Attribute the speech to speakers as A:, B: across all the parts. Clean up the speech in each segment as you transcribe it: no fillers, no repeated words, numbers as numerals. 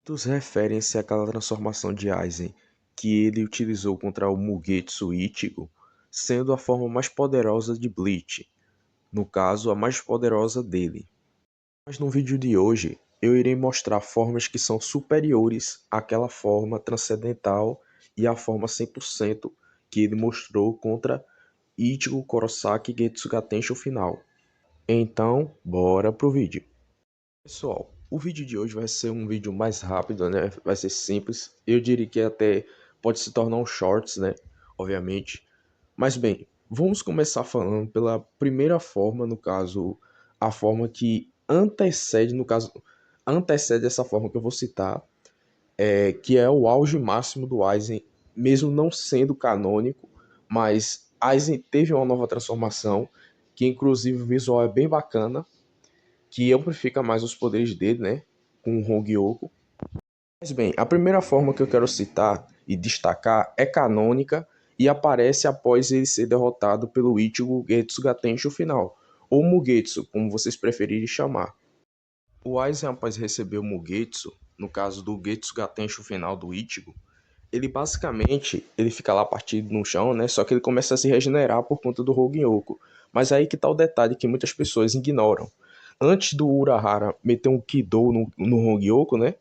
A: Muitos referem-se àquela transformação de Aizen que ele utilizou contra o Mugetsu Ichigo, sendo a forma mais poderosa de Bleach, no caso, a mais poderosa dele. Mas no vídeo de hoje, eu irei mostrar formas que são superiores àquela forma transcendental e à forma 100% que ele mostrou contra Ichigo Kurosaki Getsuga Tensho final. Então, bora pro vídeo. Pessoal, o vídeo de hoje vai ser um vídeo mais rápido, né? Vai ser simples. Eu diria que até pode se tornar um shorts, né? Obviamente. Mas bem, vamos começar falando pela primeira forma, no caso, a forma que antecede, no caso, antecede essa forma que eu vou citar, que é o auge máximo do Aizen, mesmo não sendo canônico, mas Aizen teve uma nova transformação, que inclusive o visual é bem bacana, que amplifica mais os poderes dele, né? Com o Hongyoku. Mas bem, a primeira forma que eu quero citar e destacar é canônica e aparece após ele ser derrotado pelo Ichigo Getsuga Tensho final, ou Mugetsu, como vocês preferirem chamar. O Aizen, após receber o Mugetsu, no caso do Getsuga Tensho final do Ichigo, ele basicamente ele fica lá partido no chão, né? Só que ele começa a se regenerar por conta do Hongyoku. Mas aí que tá o detalhe que muitas pessoas ignoram. Antes do Urahara meter um Kido no Hongyoku, né?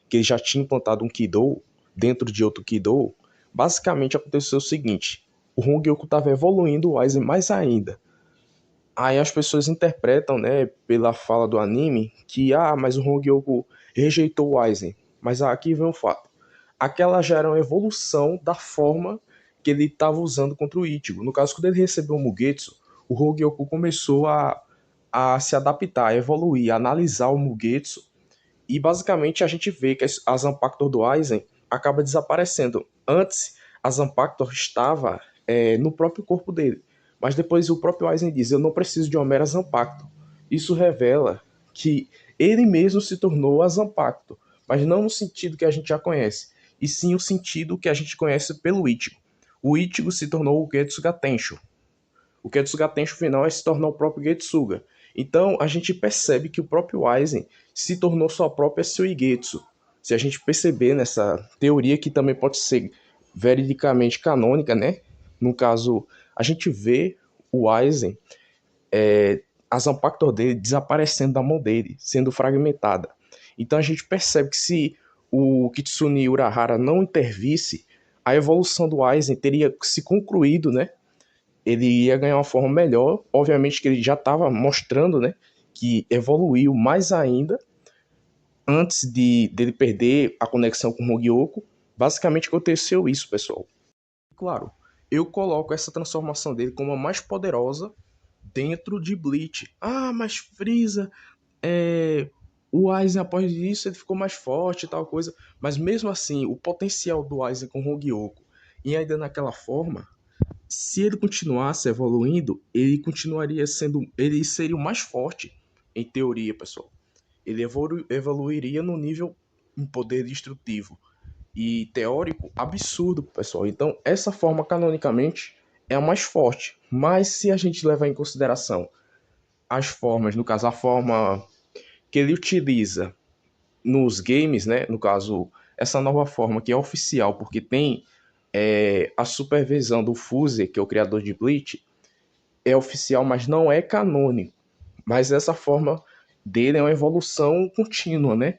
A: Que ele já tinha implantado um Kido dentro de outro Kido. Basicamente aconteceu o seguinte: o Hongyoku estava evoluindo o Aizen mais ainda. Aí as pessoas interpretam, né, pela fala do anime, que mas o Hongyoku rejeitou o Aizen. Mas aqui vem o fato. Aquela já era uma evolução da forma que ele estava usando contra o Ichigo. No caso, quando ele recebeu o Mugetsu, o Hongyoku começou a se adaptar, a evoluir, a analisar o Mugetsu. E basicamente a gente vê que a Zanpakuto do Aizen acaba desaparecendo. Antes, a Zanpakuto estava no próprio corpo dele. Mas depois o próprio Aizen diz: eu não preciso de uma mera Zanpakuto. Isso revela que ele mesmo se tornou a Zanpakuto, mas não no sentido que a gente já conhece, e sim o sentido que a gente conhece pelo Ichigo. O Ichigo se tornou o Getsuga Tensho. O Getsuga Tensho final é se tornar o próprio Getsuga. Então a gente percebe que o próprio Aizen se tornou sua própria Suigetsu. Se a gente perceber nessa teoria que também pode ser veridicamente canônica, né? No caso, a gente vê o Aizen, a Zanpakuto dele desaparecendo da mão dele, sendo fragmentada. Então a gente percebe que se o Kitsune Urahara não intervisse, a evolução do Aizen teria se concluído, né? Ele ia ganhar uma forma melhor. Obviamente que ele já estava mostrando, né, que evoluiu mais ainda antes dele perder a conexão com o Hogyoku. Basicamente aconteceu isso, pessoal. Claro, eu coloco essa transformação dele como a mais poderosa dentro de Bleach. Mas Frieza, o Aizen após isso ele ficou mais forte e tal coisa. Mas mesmo assim, o potencial do Aizen com o Hogyoku e ainda naquela forma, se ele continuasse evoluindo, ele seria o mais forte, em teoria, pessoal. Ele evoluiria no nível em poder destrutivo e teórico absurdo, pessoal. Então, essa forma, canonicamente, é a mais forte. Mas se a gente levar em consideração as formas, no caso, a forma que ele utiliza nos games, né? No caso, essa nova forma que é oficial, porque tem a supervisão do Fuse, que é o criador de Bleach, é oficial, mas não é canônico. Mas essa forma dele é uma evolução contínua, né?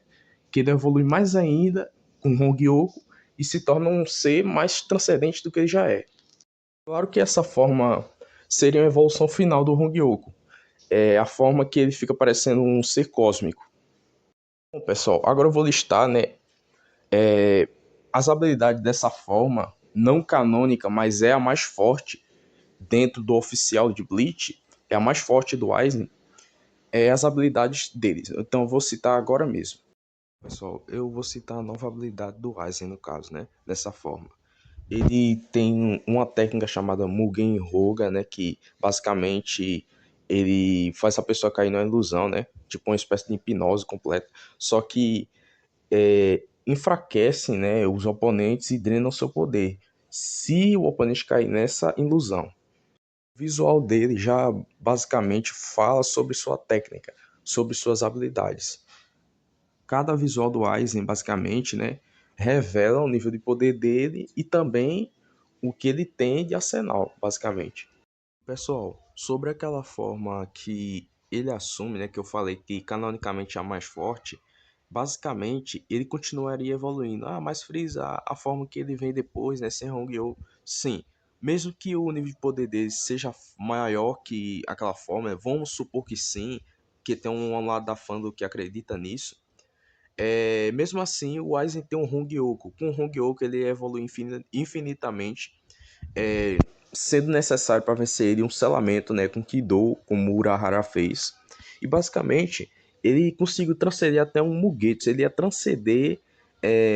A: Que ele evolui mais ainda com o Hogyoku e se torna um ser mais transcendente do que ele já é. Claro que essa forma seria uma evolução final do Hogyoku. É a forma que ele fica parecendo um ser cósmico. Bom, pessoal, agora eu vou listar, né, as habilidades dessa forma, não canônica, mas é a mais forte dentro do oficial de Bleach, é a mais forte do Aizen, as habilidades deles. Então eu vou citar agora mesmo. Pessoal, eu vou citar a nova habilidade do Aizen no caso, né? Dessa forma. Ele tem uma técnica chamada Mugen Roga, né? Que basicamente ele faz a pessoa cair numa ilusão, né? Tipo uma espécie de hipnose completa. Só que enfraquece, né, os oponentes e drena o seu poder. Se o oponente cair nessa ilusão. O visual dele já basicamente fala sobre sua técnica, sobre suas habilidades. cada visual do Aizen, basicamente, né, revela o nível de poder dele e também o que ele tem de arsenal, basicamente. Pessoal, sobre aquela forma que ele assume, né, que eu falei que canonicamente é a mais forte, basicamente ele continuaria evoluindo. Ah, mas Freeza, a forma que ele vem depois, né, sem Hongyo, sim. Mesmo que o nível de poder dele seja maior que aquela forma, né, vamos supor que sim, que tem um lado da fandom que acredita nisso. Mesmo assim, o Aizen tem um Hongyoku. Com o Hongyoku ele evolui infinitamente, é, sendo necessário para vencer ele um selamento, né, com Kido, como o Urahara fez. E basicamente ele conseguiu transcender até um Mugetsu. Ele ia transcender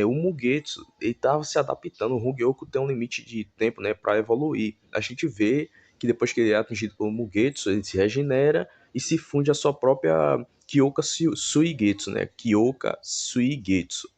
A: o Mugetsu. Ele estava se adaptando. O Hongyoku tem um limite de tempo, né, para evoluir. A gente vê que depois que ele é atingido pelo Mugetsu, ele se regenera e se funde a sua própria Kyoka Suigetsu, né? Kyoka Suigetsu.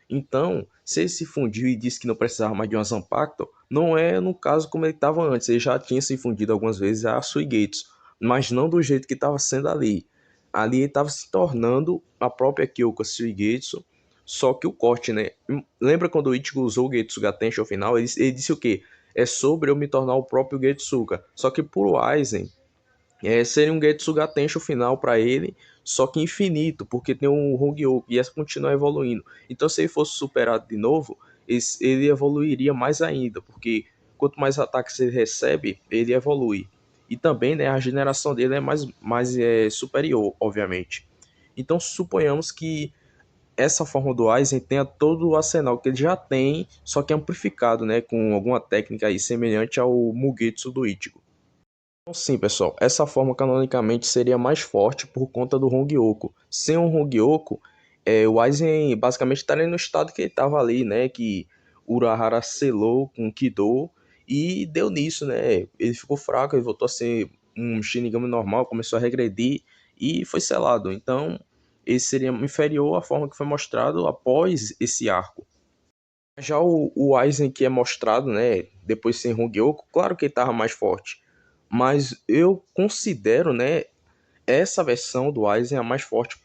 A: Então, se ele se fundiu e disse que não precisava mais de uma Zanpakuto, não é no caso como ele estava antes. Ele já tinha se fundido algumas vezes a Suigetsu, mas não do jeito que estava sendo ali. Ali ele estava se tornando a própria Kyoka Suigetsu, só que o corte, né? Lembra quando o Ichigo usou o Getsuga Tensho ao final? Ele disse o quê? É sobre eu me tornar o próprio Getsuga. Só que por Aizen, seria um Getsuga Tensho final para ele, só que infinito, porque tem um Hongyoku e essa continua evoluindo. Então, se ele fosse superado de novo, ele evoluiria mais ainda, porque quanto mais ataques ele recebe, ele evolui. E também, né, a generação dele é mais superior, obviamente. Então, suponhamos que essa forma do Aizen tenha todo o arsenal que ele já tem, só que amplificado, né, com alguma técnica aí semelhante ao Mugetsu do Ichigo. Então, sim, pessoal, essa forma canonicamente seria mais forte por conta do Hongyoku. Sem o Hongyoku, o Aizen basicamente estaria no estado que ele estava ali, né? Que Urahara selou com Kido e deu nisso, né? Ele ficou fraco, ele voltou a ser um Shinigami normal, começou a regredir e foi selado. Então, esse seria inferior à forma que foi mostrado após esse arco. Já o Aizen que é mostrado, né, depois sem Hongyoku, claro que ele estava mais forte, mas eu considero, né, essa versão do Aizen a mais forte,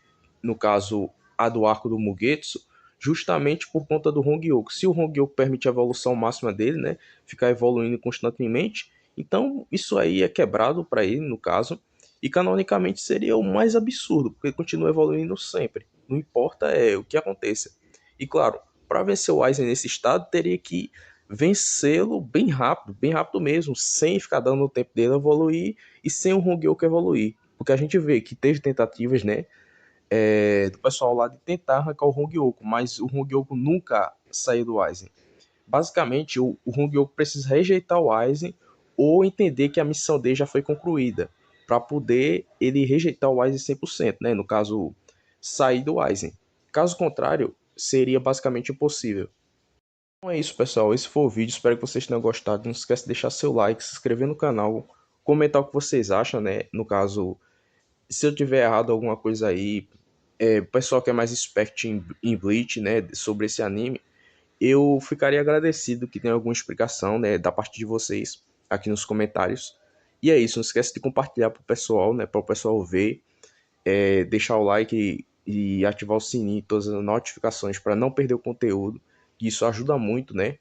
A: no caso a do arco do Mugetsu, justamente por conta do Hongyoku. Se o Hongyoku permite a evolução máxima dele, né, ficar evoluindo constantemente, então isso aí é quebrado para ele, no caso, e canonicamente seria o mais absurdo, porque ele continua evoluindo sempre. Não importa o que aconteça. E claro, para vencer o Aizen nesse estado, teria que vencê-lo bem rápido mesmo, sem ficar dando o tempo dele evoluir e sem o Hongyoku evoluir. Porque a gente vê que teve tentativas, né, do pessoal lá de tentar arrancar o Hongyoku, mas o Hongyoku nunca saiu do Aizen. Basicamente, o Hongyoku precisa rejeitar o Aizen ou entender que a missão dele já foi concluída, para poder ele rejeitar o Aizen 100%, né, no caso, sair do Aizen. Caso contrário, seria basicamente impossível. Então é isso, pessoal. Esse foi o vídeo. Espero que vocês tenham gostado. Não esquece de deixar seu like, se inscrever no canal, comentar o que vocês acham, né? No caso, se eu tiver errado alguma coisa aí, o pessoal que é mais expert em Bleach, né, sobre esse anime, eu ficaria agradecido que tenha alguma explicação, né, da parte de vocês aqui nos comentários. E é isso. Não esquece de compartilhar pro pessoal, né, para o pessoal ver, deixar o like e ativar o sininho, todas as notificações para não perder o conteúdo. Isso ajuda muito, né?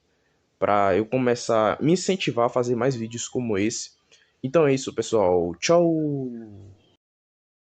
A: Para eu começar a me incentivar a fazer mais vídeos como esse. Então é isso, pessoal. Tchau!